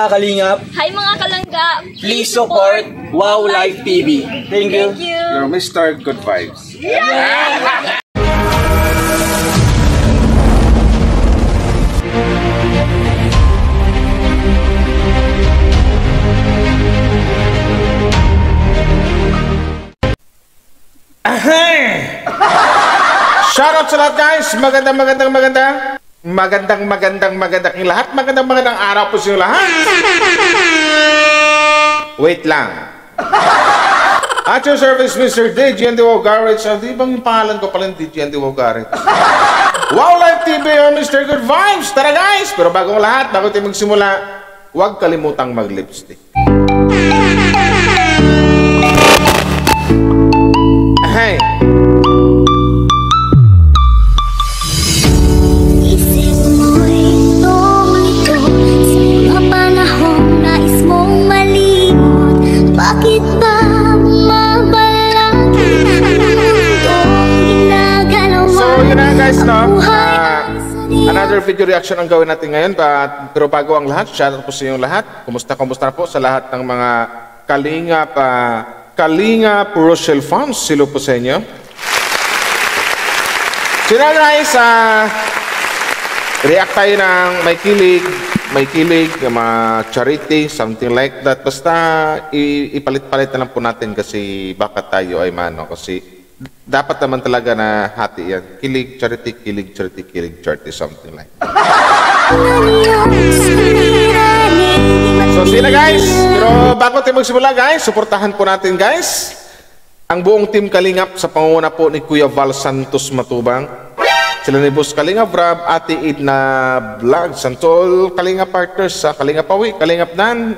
Kalingap. Hi mga kalangga. Please support Wow Life TV. Thank you. You're Mr. Good Vibes. Yeah. Shoutout sa lahat guys. Magandang lahat. Magandang araw po sa inyo lahat. Wait lang. At your service, Mr. DJ Andy Wogarich. Di bang yung pangalan ko pala yung DJ Andy Wogarich? Wow Life TV o Mr. Good Vibes. Tara guys. Pero bago lahat, bago tayo magsimula, huwag kalimutang mag-lipstick. Hey. Bakit ba mabalaki itong ginagalaw? So yun na guys, no? Another video reaction ang gawin natin ngayon. Pero bago ang lahat, shoutout po sa inyong lahat. Kumusta po sa lahat ng mga Kalingap Rochelle fans. Silo po sa inyo. So yun na guys, react tayo ng may kilig, mga charity, something like that. Basta ipalit-palit na lang po natin kasi baka tayo ay kasi dapat naman talaga na hati yan. Kilig, charity, something like that. So sila guys, pero bago tayo magsimula guys, suportahan po natin guys ang buong team Kalingap sa pangunguna po ni Kuya Val Santos Matubang. Sila ni Boss Kalingap Rab, Ate Idna Vlog, Santol Kalingap Partners, Kalingap Pawi, Kalingap Dan,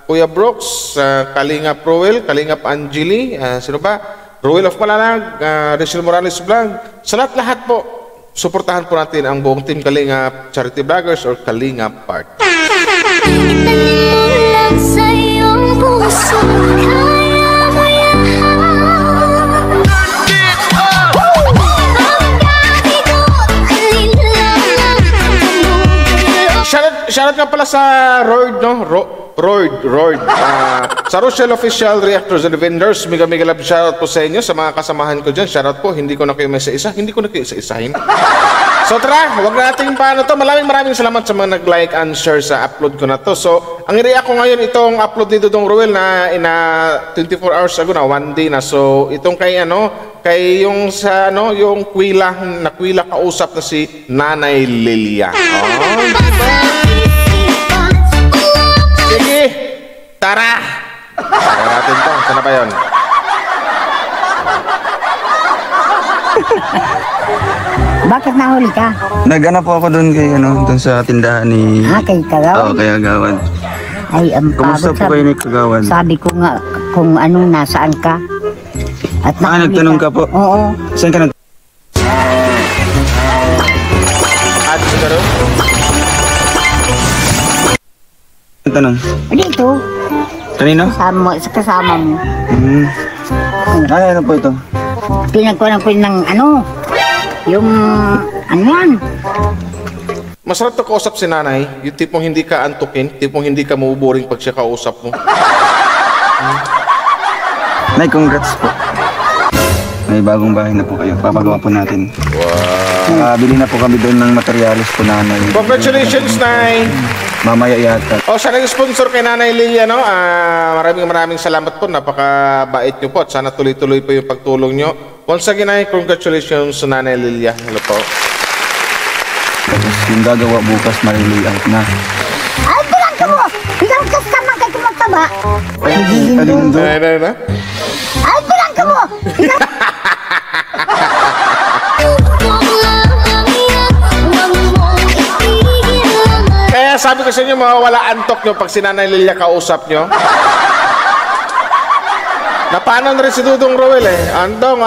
Kuya Brooks, Kalingap Roel, Kalingap Angeli, sino ba? Roel of Malalag, Rachel Morales Vlog. Sa lahat po, suportahan po natin ang buong team Kalingap Charity Vloggers or Kalingap Partners. Shoutout nga pala sa Royd, no? Royd. Sa Rochelle Official Reactors and Vendors, mega love shoutout po sa inyo. Sa mga kasamahan ko dyan, shoutout po. Hindi ko na kayo isa-isahin. So tara, huwag natin paano to. Maraming salamat sa mga nag-like and share sa upload ko na to. So, ang i-react ko ngayon, itong upload ni Dudong Ruel na 24 hours ago na, 1 day na. So, itong kay yung sa yung Kwila kausap na si Nanay Lilia. Sige, tara! Tara natin to. Sana pa yun? Bakit nahuli ka? Naghanap po ako doon kay doon sa tindahan ni... kay Kagawan? Oo, kay Kagawan. Ay, kumusta po kayo ni Kagawan? Sabi ko nga kung nasaan ka. At nagtanong ka po? Oo. Saan ka nag... Tanong? Dito. Kanino? Kasama mo. Ano po ito? Pinagkunan ko ng yung yan. Masarap to kausap si nanay. Yung tipong hindi ka antukin, tipong hindi ka mabuboring pag siya kausap mo. Nay, congrats po. May bagong bahay na po kayo. Papagawa po natin. Wow. Bili na po kami doon ng materialis po nanay. Congratulations, Nay! Mamaya yata. Sa nag-sponsor kay Nanay Lilia, maraming salamat po. Napakabait nyo po at sana tuloy-tuloy po yung pagtulong nyo. Once again, congratulations sa Nanay Lilia. Hello po. Tapos yung gagawa bukas, marilayout na. Ay, bilang ka mo! Bilang ka sa mga kayo magtaba! Alin doon? Ay, bilang ka mo! Kaya sabi ko sa inyo, mawawala antok nyo pag si Nanay Lilia kausap nyo. Napaanan rin si Dudong Roel Andong,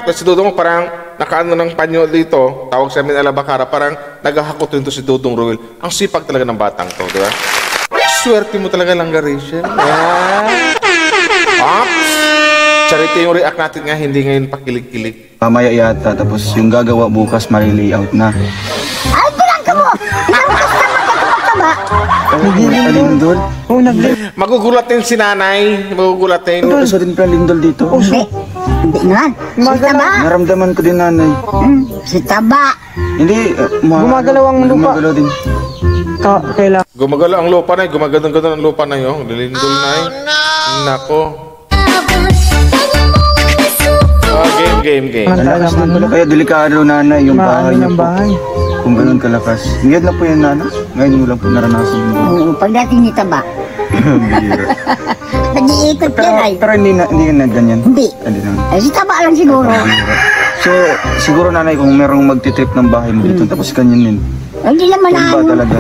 si Dudong parang nakaano ng panyo dito. Tawag sa amin Alabakara, parang naghahakot rin to si Dudong Roel. Ang sipag talaga ng batang to, di ba? Swerte mo talaga lang, Garisha. Charity yung react natin nga, hindi ngayon pakilig-kilig. Mamaya yata, tapos yung gagawa bukas, marilayout na. Ay, bilang ka mo! Bilang ka sa mga kayo magtaba! Lindol? Oo, Magugulat din si nanay. Magugulat din. Isa din pala lindol dito. Hindi. Hindi naman. Si Taba. Naramdaman ko din nanay. Si Taba. Hindi, Gumagalaw ang lupa. Gumagalaw din. Kailangan. Gumagalaw ang lupa na. Gumagadang-gadang ang lupa na yun. Lilindol na eh. Nako. Game. Malakas din pala. Kaya delikado nanay yung bahay niyo po. Kung ganun kalakas. Ngayon lang po yan nanay. Ngayon mo lang po naranasan mo. Oo, pagdating ni Taba. Bira. Nag-iikot yan ay. Pero hindi na ganyan. Hindi. Hindi naman. Ay, si Taba lang siguro. So, siguro nanay kung merong magtitrip ng bahay mo dito, tapos kanyan din. Hindi naman Tumba ano. talaga.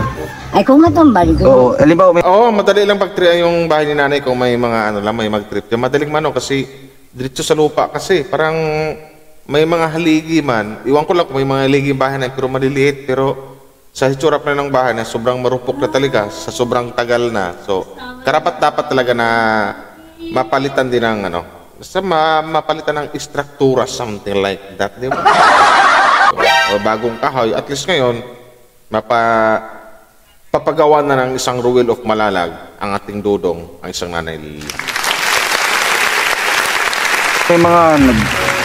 Ay, kung matumba dito. Oo, halimbawa may... Oo, madali lang pag-trip yung bahay ni nanay kung may mga ano lang, may mag-trip. Yung madaling mano kasi diretso sa lupa kasi parang may mga haligi man. Iwan ko lang kung may mga haligi bahay na pero maliliit pero sa hitsura pa ng bahay na sobrang marupok na talaga sa sobrang tagal na. So, karapat dapat talaga na mapalitan din ng ano. Basta mapalitan ng istruktura, something like that, di ba? So, o bagong kahoy. At least ngayon, papagawa na ng isang ruwel of Malalag ang ating dudong, ang isang nanay Lilia. May mga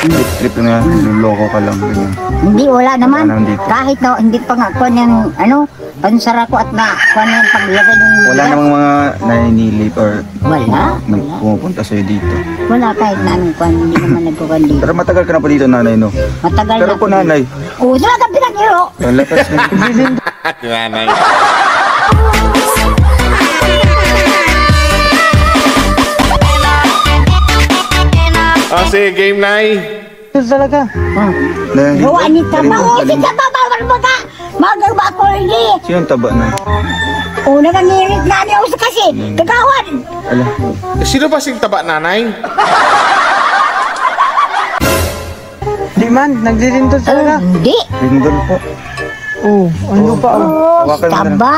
nag-trip na loko ka lang. Ganyan. Hindi, wala naman. Wala naman dito. Kahit na hindi pa nga kuha niyang, pansara ko at na kuha niyang paglagay ng... Wala namang mga naninilip or Wala. pumupunta sa'yo dito. Wala kahit na anong kuha, hindi naman nagkuhan dito. Pero matagal ka na po dito nanay, no? Matagal Pero na. po nanay, Oo, talaga pinag-iro. lakas na. Nanay. Sige, game nai. Ito talaga. Gawa ni Taba. Oo, si Taba, bawal mo ka. Magawa ko hindi. Sino ang taba na? Una nangirit na niya uso kasi. Kagawan. Ala, Sino ba sing taba nanay? Di man, naglilindol talaga. Hindi. lindol po. Oo, ano pa? Oo, Hawakan mo na. Taba.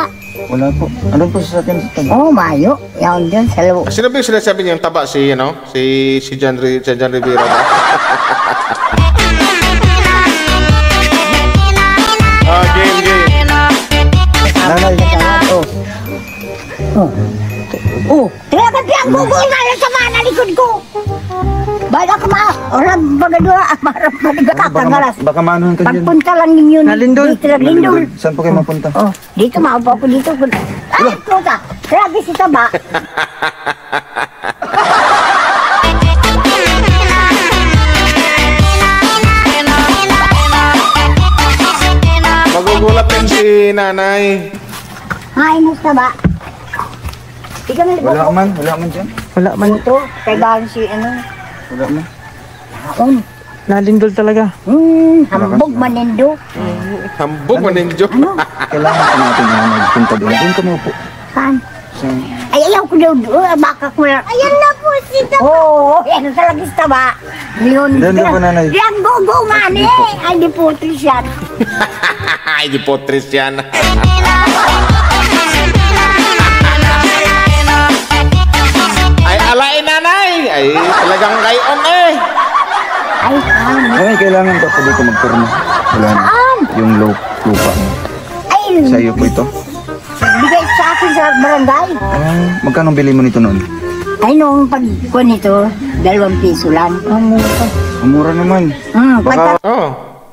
Wala po. Ano po sa akin sa taba? Oo, mayo. Yan dyan sa loob. Sino ba yung sinasabi niyang taba? Si John Rivera ba? Game. Nanay, Oh, talaga piyang gugol na lang sa mga nalikod ko. Bala ka orang bagadua, marap magkakakangalas. baka maanohan ka dyan. Pagpunta lang ninyo. Nalindol. Dito lang lindol. Saan po kayo mapunta? Oh, dito maupo ako dito. Ay, puta. Grabe si Taba. Magugulat din si nanay. Hay, mas Taba. Ikaw na Wala man dyan. Wala man. Ito, kailangan si Wala man. Taon. Nalindol talaga. Hambog manindo. Hambog mo ninyo. Kailangan pa natin na magpunta doon. Doon ka mo po. Saan? Sa... Ay, ayaw ko daw doon. Baka ko lang. Ayan na po si Taba. Oo, yan talaga si Taba. Yun. Doon po, nanay. Yan, go, man eh. Ay, di po, Trishan. Ay, di po tres yan. Ay, alay nanay. Ay, talagang gayon eh. Ay, saan? Ay, kailangan ka pa dito magturno. Wala na. Saan? Yung lupa mo. Ay, Sa iyo po ito. bigay sa akin sa barangay. Magkano bili mo nito noon? Ay, nung pagkuha nito, 2 piso lang. Ang mura naman. Pagka... Oh,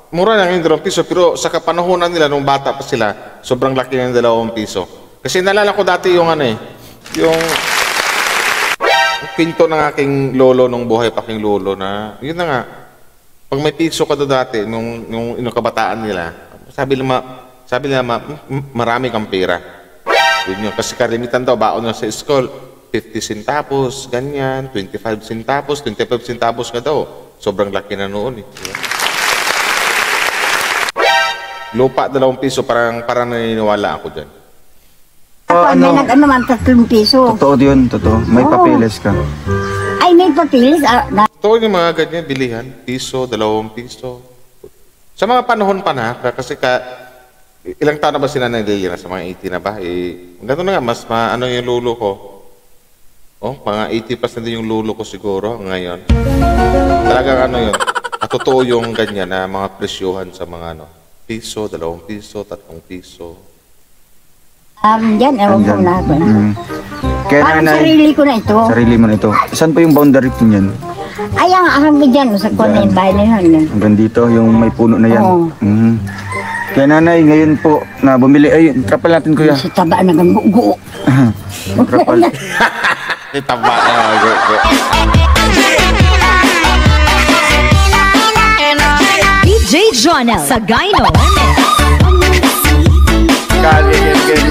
mura lang yung 2 piso. Pero sa kapanahonan nila, nung bata pa sila, sobrang laki ng 2 piso. Kasi nalala ko dati yung yung pinto ng aking lolo nung buhay pa aking lolo na, yun na nga, pag may piso ka doon dati, nung kabataan nila, sabi nila, marami kang pera. Yun yun. Kasi karimitan daw, baon na sa school, 50 centavos, ganyan, 25 centavos, 25 centavos ka daw. Sobrang laki na noon eh. Lupa, 2 piso, parang naniniwala ako dyan. Ako, may nag-ano man, 3 piso. Totoo yun, totoo. May papeles ka. Ay, may papilis. Ito yung mga ganyan, bilihan, piso, 2 piso. Sa mga panahon pa na, kasi ilang taon na ba sila Lilia? Sa mga 80 na ba? Ganito na nga, mas ano yung lulo ko. Oh, mga 80 plus na din yung lulo ko siguro ngayon. Talagang ano yun, totoo yung ganyan na mga presyuhan sa mga piso, 2 piso, 3 piso. Diyan, ewan ko Andyan. na. Kaya Parang nanay, sarili ko na ito. sarili mo na ito. Saan po yung boundary po niyan? Ay, ang hanggang dyan, sa kunin, bahay na yun. Hanggang dito, yung may puno na yan. Oo. Kaya nanay, ngayon po na bumili, ay, trapal natin kuya. Sa taba na gugu. Trapal. Itaba. DJ Jonel Sagayno.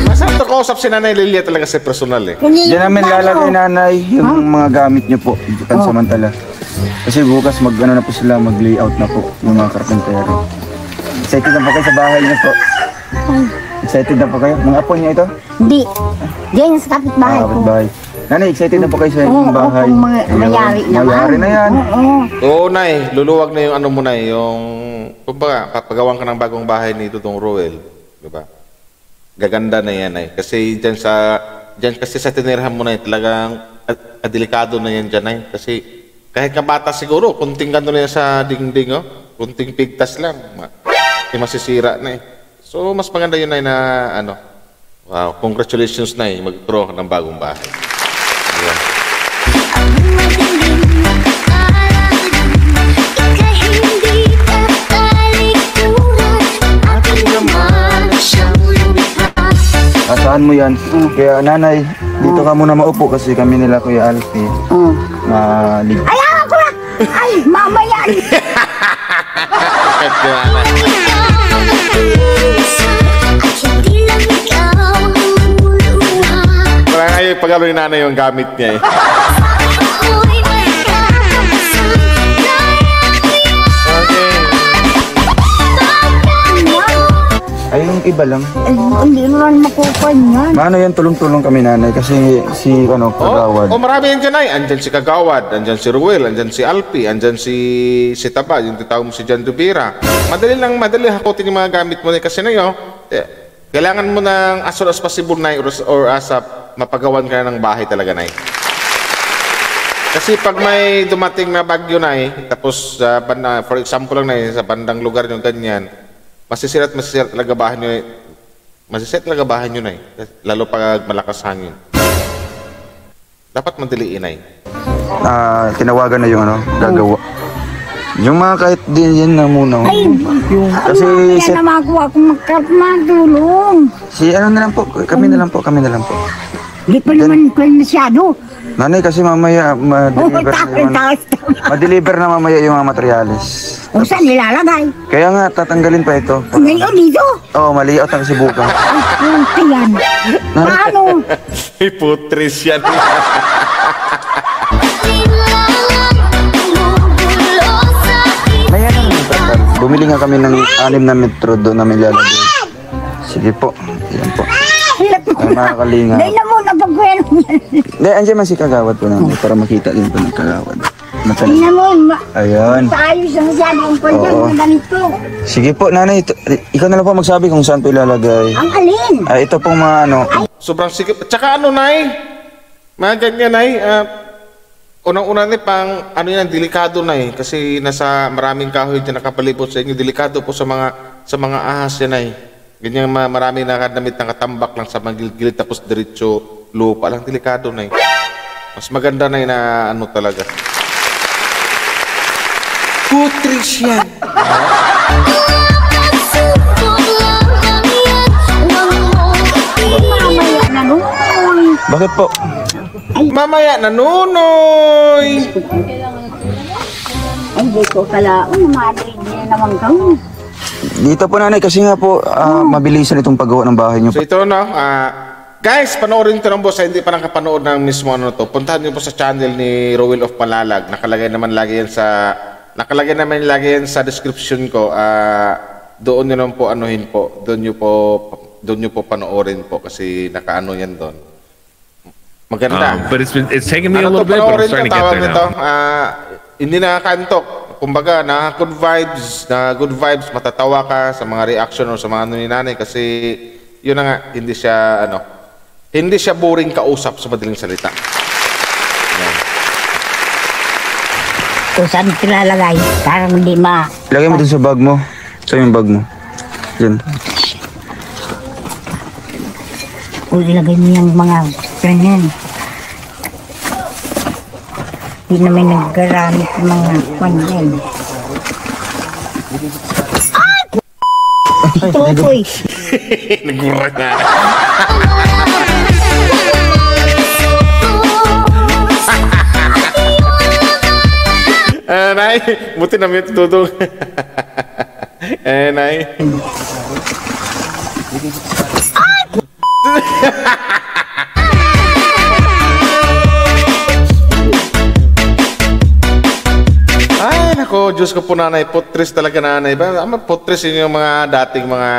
Masarap to kausap si Nanay Lilia talaga sa personal eh. Diyan namin lalagay nanay yung mga gamit niyo po. Pansamantala. Kasi bukas na po sila, mag-layout na po yung mga karpentero. Excited na po kayo sa bahay niyo po. Excited na po kayo? Mga apo niyo ito? Hindi. Diyan sa kapitbahay ko. Kapitbahay. Nanay, excited na po kayo sa Oo, inyong bahay. kung mayari naman. Mayari na yan. Oo. Oo, Nay. Luluwag na yung ano mo, Nay. Yung, kumbaga, papagawan ka ng bagong bahay ni Tutong Roel. Diba? Gaganda na yan, Nay. Kasi dyan kasi sa tinirahan mo, Nay, talagang delikado na yan dyan, Nay. Kasi kahit ka bata siguro, kunting gano'n na yan sa dingding, oh. Kunting pigtas lang. Masisira na eh. So, mas maganda yun, Nay, na ano. Wow, congratulations, Nay. Mag-draw ka ng bagong bahay. Yeah. Asahan mo yan. Kaya nanay, dito ka muna maupo kasi kami nila Kuya Alfie. Malig. Ay, ako na! Ay, mamaya! Parang ay pagalo ni Nanay yung gamit niya eh. Ay, yung iba lang. Hindi naman makupan yan. Maano yan, tulong-tulong kami nanay kasi si Kagawad. Oh, marami yan dyan, Nay. Andyan si Kagawad, andyan si Ruel, andyan si Alpi, andyan si Taba, yung titawag mo si Jan Dubira. Madali hakutin yung mga gamit mo, Nay. Kasi na yun, kailangan mo ng as soon as possible, Nay, or asap, mapagawan ka ng bahay talaga, Nay. Kasi pag may dumating na bagyo, Nay, tapos for example lang, Nay, sa bandang lugar yung ganyan, masisira talaga bahay nyo. Masisira talaga bahay nyo, Nay. Lalo pag malakas hangin. Dapat madaliin, Nay. Tinawagan na yung gagawa. Yung mga kahit din yan na muna. Ay, Kasi kaya na makuha kung magkatulong. si ano na lang po, kami na lang po. Hindi pa naman masyado. Nanay, kasi mamaya Taas. ma-deliver na mamaya yung mga materialis. Kung saan nilalagay? Kaya nga, tatanggalin pa ito. Ngayon dito. Maliot ang kasi buka. Ay, yan. Paano? Putris yan. Maya na lang. Bumili nga kami ng 6 na metro doon namin lalagay. Sige po. Yan po. Ay, mga kalinga. Dahil na muna pagkwento yan. Hindi, andyan man si Kagawad po namin para makita din po ng Kagawad. Dahil na mo, Ayan. tayo sa masyadong kanya Oo. mga ganito. Sige po, nanay. Ikaw na lang po magsabi kung saan po ilalagay. Ang alin? Ito pong mga Sobrang sikip. Tsaka ano, Nay? Mga ganyan, Nay. Unang-una, Nay, pang ano yan, delikado, Nay. Kasi nasa maraming kahoy dyan nakapalibot sa inyo. Delikado po sa mga ahas yan, Nay. Ganyan marami nakadamit ng katambak lang sa mga gilid tapos diretso lupa lang. Delikado, Nay. Mas maganda, Nay, na ano talaga. Putris yan. Mamaya na nun. Bakit po? Mamaya na, Nunoy. Ay, di ko kala. Madrid na naman kang. Dito po nanay, kasi nga po mabilisan itong paggawa ng bahay niyo. So ito, no, guys, panoorin ito ng boss. Hindi pa nakapanood ng mismo ano to. Puntahan niyo po sa channel ni Roel of Malalag. Nakalagay naman lagi yan sa description ko. Doon niyo naman po anuhin po. Doon niyo po panoorin po kasi nakaano yan doon. Maganda. But it's taken me a Ano little to, bit, but I'm panoorin starting to, to get tawag there nito. now. Hindi nakakantok. Kumbaga, good vibes, matatawa ka sa mga reaction o sa mga ano ni Nanay kasi yun na nga, hindi siya boring kausap sa madaling salita. Yan. Kung saan nilalagay. Parang hindi Lagay mo dun sa bag mo. Sa yung bag mo. Diyan. O ilagay mo yung mga ganyan. Hindi naman naggaramit ng mga kanyan. Tukoy. Nagulat na. Nay, buti na may tutulong. Nay. Ay, nako, Diyos ko po nanay, putres talaga nanay. Putres yun yung mga dating mga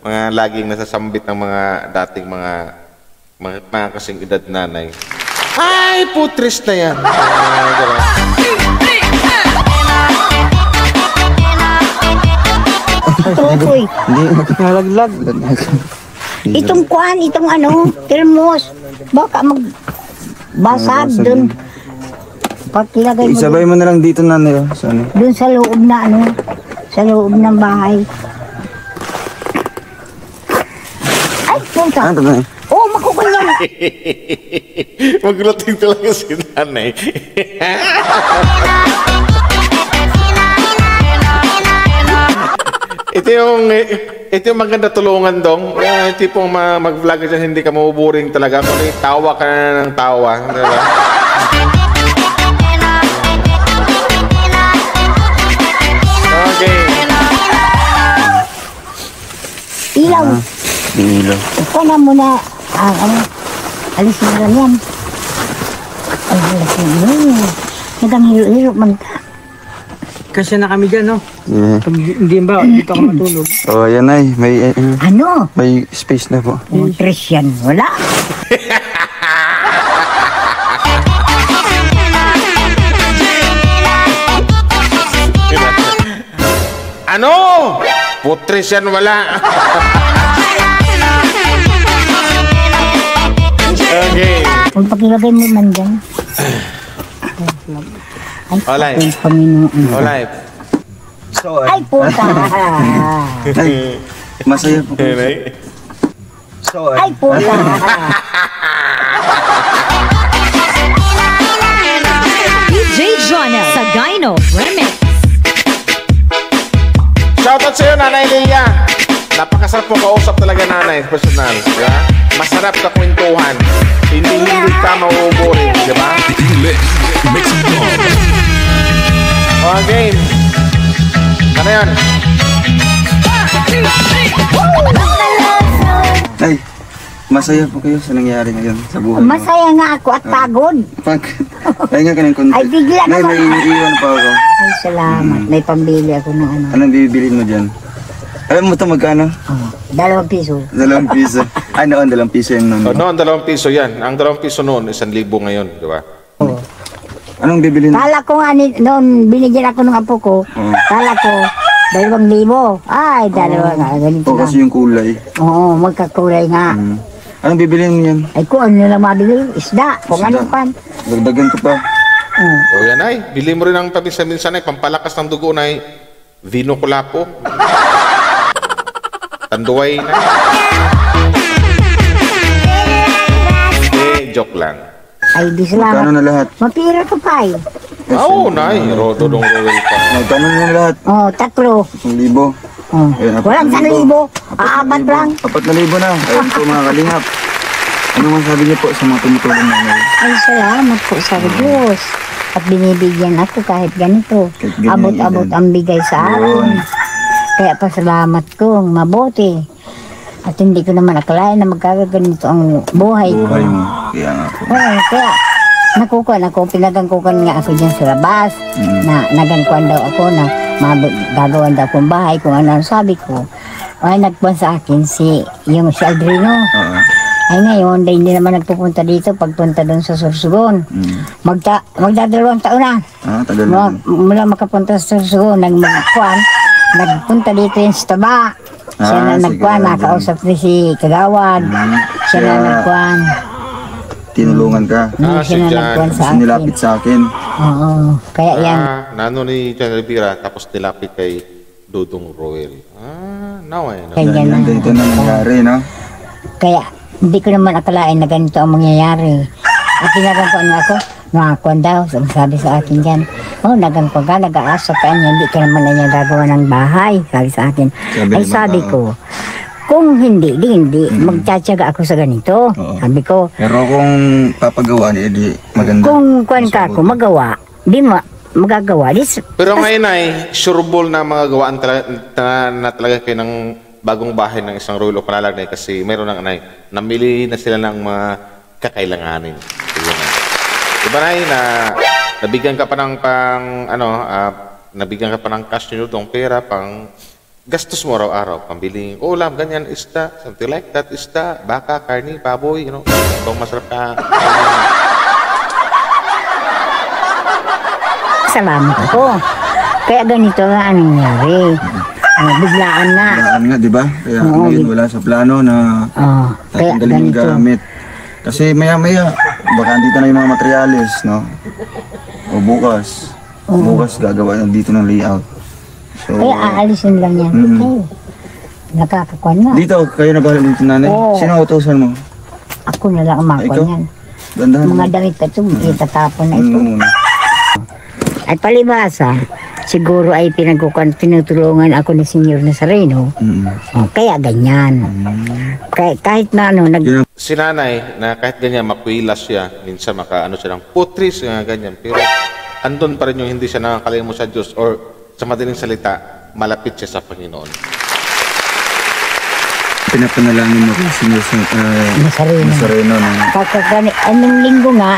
mga laging nasasambit ng mga dating mga kasing edad nanay. Ay, putres na yan. Tukoy. Nalaglag. Itong kuhan, itong termos. Baka magbasag dun. Pagkilagay mo Isabay mo na lang dito na nila. dun sa loob na sa loob ng bahay. Ay, punta. Ano ba? Oo, makukulyan. Magulating talaga si nanay. Ito yung maganda tulungan dong. Tipong mag-vlog ka dyan, hindi ka mabuboring talaga. Kung tawa ka na ng tawa. Diba? Okay. Ilaw. Ilaw. Ikaw na muna. Alisin na lang yan. Ay, alisin na yan. Nagang hiro-hiro man ka. Kasi na kami dyan, no? Yeah. Pag hindi ba, dito ako matulog. Oh, yan ay. May space na po. Interest yan. Wala. Ano? Putres yan, wala. Okay. Kung pakilagay mo man dyan. Alright. Ay, Panginoon. Alright. Ay, puta. Ay, masaya po. Ay, puta. DJ Jonel Sagayno Remix. Shoutout sa'yo, Nanay Lilia. Napakasarap po kausap talaga, Nanay. Personal. Diba? Masarap ka kwentuhan. Hindi ka mauuburin. Diba? Okay. Ano yan? Ay, masaya po kayo sa nangyari ngayon sa buhay mo. Masaya nga ako at pagod. Ay nga ka ng konti. Ay, bigla Nay, naman. may iiwan pa ako. Ay, salamat. May pambili ako ng Anong bibilin mo dyan? Alam mo ito magkano? 2 piso. 2 piso. Ay, noon, 2 piso yung noon. Noon, 2 piso yan. Ang 2 piso noon, 1,000 ngayon. Diba? Anong bibilin mo? Kala ko nga, noon binigyan ako ng apo ko. Kala ko, 2,000. Ay, dalawa nga. Ganito O, kasi lang. yung kulay. Oo, magkakulay nga. Anong bibilin mo yan? Ay, kung ano lang mabili, isda. Kung Isda. ano pan. Dagdagan ko pa. O yan ay. Bili mo rin ang paminsan-minsan ay pampalakas ng dugo na vino kulapo. Tanduay na. Joke lang. Ay, di Magkano salamat. na lahat? Mapira ka pa eh. Oo, Nay. Rododong Roel pa. Magkano na lahat? Oh, 3. 1,000. Oh. Ayun, Walang 4,000. 1,000. Aabat lang. 4,000 na. Ayun po mga kalingap. Ano masabi niyo po sa mga tumutulong namin? Ay, salamat po sa Diyos. At binibigyan ako kahit ganito. Kahit ganyan Abot-abot edad. ang bigay sa akin. Kaya pasalamat ko, mabuti. At hindi ko naman akalain na magkakaganito ang buhay ko. Buhay mo. Kaya nga po. Oo, kaya nakukuhan ako, pinagangkukan nga ako dyan sa labas. Na nagangkuhan daw ako na gagawan daw akong bahay kung ano ang sabi ko. Ay, nagpuan sa akin si Aldrino. Oo. Ay ngayon, hindi naman nagpupunta dito pagpunta doon sa Sorsogon. Magdadalawang taon na. Tagal na. Mula makapunta sa Sorsogon, nagpunta dito yung sa Taba. Siya na si nagkuhan, Kagawad. nakausap ni si Kagawad. Siya na Kaya- nagkuhan. Tinulungan ka. Siya na si Jan. nagkuhan sa Kasi akin. nilapit sa akin. Oo, kaya yan. Nano ni Jan Rivera, tapos nilapit kay Dudong Roel. Now I know. Kaya yan Ganito na nangyari, no? Kaya Hindi ko naman akalain na ganito ang mangyayari. At tinagangkuan nga ako, nakakuan daw. Sabi sa akin dyan, nagangkuan ka, nag-aasok ka niya, hindi ka naman na niya gagawa ng bahay. Sabi sa akin. Sabi ko, kung hindi, magtsatsaga ako sa ganito. Oo. Sabi ko, Pero kung papagawa, di maganda. kung kuan ka ako, magawa, di magagawa. Pero ngayon ay sureball na mga gawaan na talaga kayo ng bagong bahay ng isang Royal of Malalag kasi meron ng namili na sila ng mga kakailanganin. Diba na nabigyan ka pa ng nabigyan ka pa ng cash nyo itong pera pang gastos mo araw-araw, pambiling ulam, ganyan, isda, something like that, isda, baka, karni, baboy, itong masarap ka. Salamat ako. Kaya ganito nga ang nangyari. Biglaan na. Biglaan nga, di ba? Kaya ngayon wala sa plano na Kaya tatanggalin yung ganito. gamit. Kasi maya-maya, baka andito na yung mga materials, no? O bukas. Bukas gagawa na dito ng layout. So, Kaya aalisin lang yan. Okay. Nakakakuan na. dito, kayo na bahala dito, nanay? Oo. Sino ang utusan mo? Ako na lang ang Ikaw? makuan yan. Dandahan mo. Mga damit na ito, itatapon na ito. Muna. At palibasa, siguro ay tinutulungan ako ni Senyor Nazareno. Kaya ganyan. Kahit na Si nanay, na kahit ganyan, makwilas siya, minsan makaano siya ng putris, ganyan. Pero andun pa rin yung hindi siya nakakalimot sa Diyos or sa madaling salita, malapit siya sa Panginoon. Pinapanalangin mo kasi Nazareno. Nazareno. Anong linggo nga,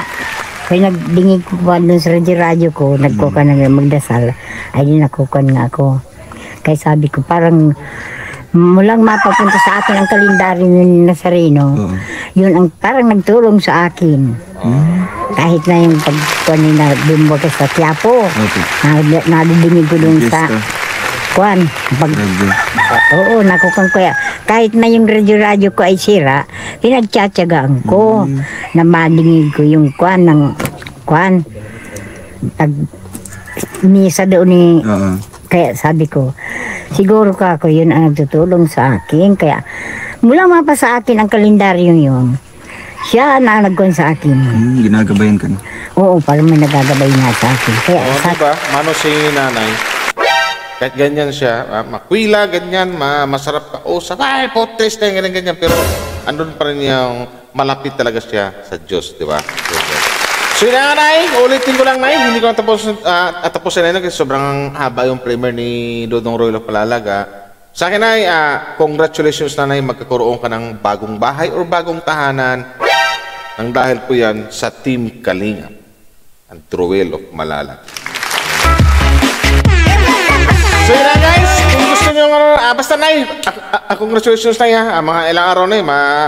kaya nagdingig ko pa doon sa radyo ko, nagkuka na magdasal, ay dinakukan nga ako. Kaya sabi ko, parang mulang mapapunta sa akin ang kalendaryo ni Nazareno, yun ang parang nagtulong sa akin. Kahit na yung pagkuhan na bumbaga sa Quiapo, nadidingig ko doon sa kuhan. Oo, nakukan ko yan. Kahit na yung radyo ko ay sira, pinagtsatsagaan ko na madingig ko yung kuhan ng kuhan. Misa doon ni... Kaya sabi ko, siguro ka ako yun ang nagtutulong sa akin. Kaya mula mapa sa akin ang kalendaryo yun, siya na nagkuhan sa akin. Ginagabayan ka na. Oo, parang may nagagabay na sa akin. Kaya Diba? Mano si nanay, kahit ganyan siya, makwila, ganyan, masarap ka, sabay, potres, ganyan, pero andun pa rin yung malapit talaga siya sa Diyos, di ba? So yun nga, nay, ulitin ko lang, nay, hindi ko tapusin na kasi sobrang haba yung premiere ni Dodong Royal of Malalaga. Sa akin, nay, congratulations na, nay, magkakaroon ka ng bagong bahay or bagong tahanan nang dahil po yan sa Team Kalinga, ang Royal of Malalaga. So yun na guys, kung gusto nyo, basta na congratulations na mga ilang araw na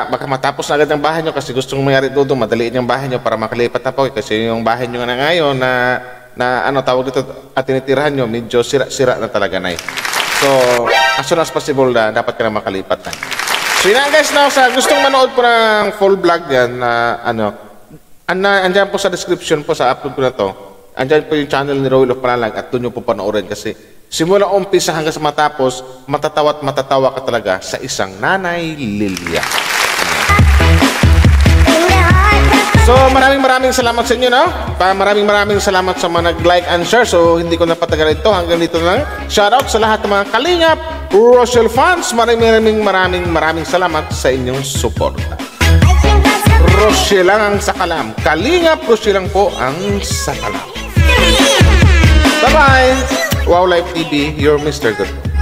baka matapos na agad ang bahay nyo kasi gustong mayari doon, madaliin yung bahay nyo para makalipat na po kasi yung bahay nyo na ngayon na tawag dito at tinitirahan nyo, medyo sira na talaga na So, as soon as possible na dapat ka na makalipat na. So yun na guys, now, sa gustong manood po ng full vlog yan, andyan po sa description po sa upload ko na to, andyan po yung channel ni Royal of Malalag at doon nyo po panoorin kasi simula umpisa hanggang sa matapos, matatawa ka talaga sa isang Nanay Lilia. So maraming salamat sa inyo, no? Maraming salamat sa mga nag-like and share. So hindi ko napatagal ito, hanggang dito lang. Shoutout sa lahat ng mga Kalingap Rochelle fans. Maraming salamat sa inyong support. Rochelle lang ang sakalam. Kalingap Rochelle lang po ang sakalam. Bye-bye! Wow Life TV, your Mr. Good.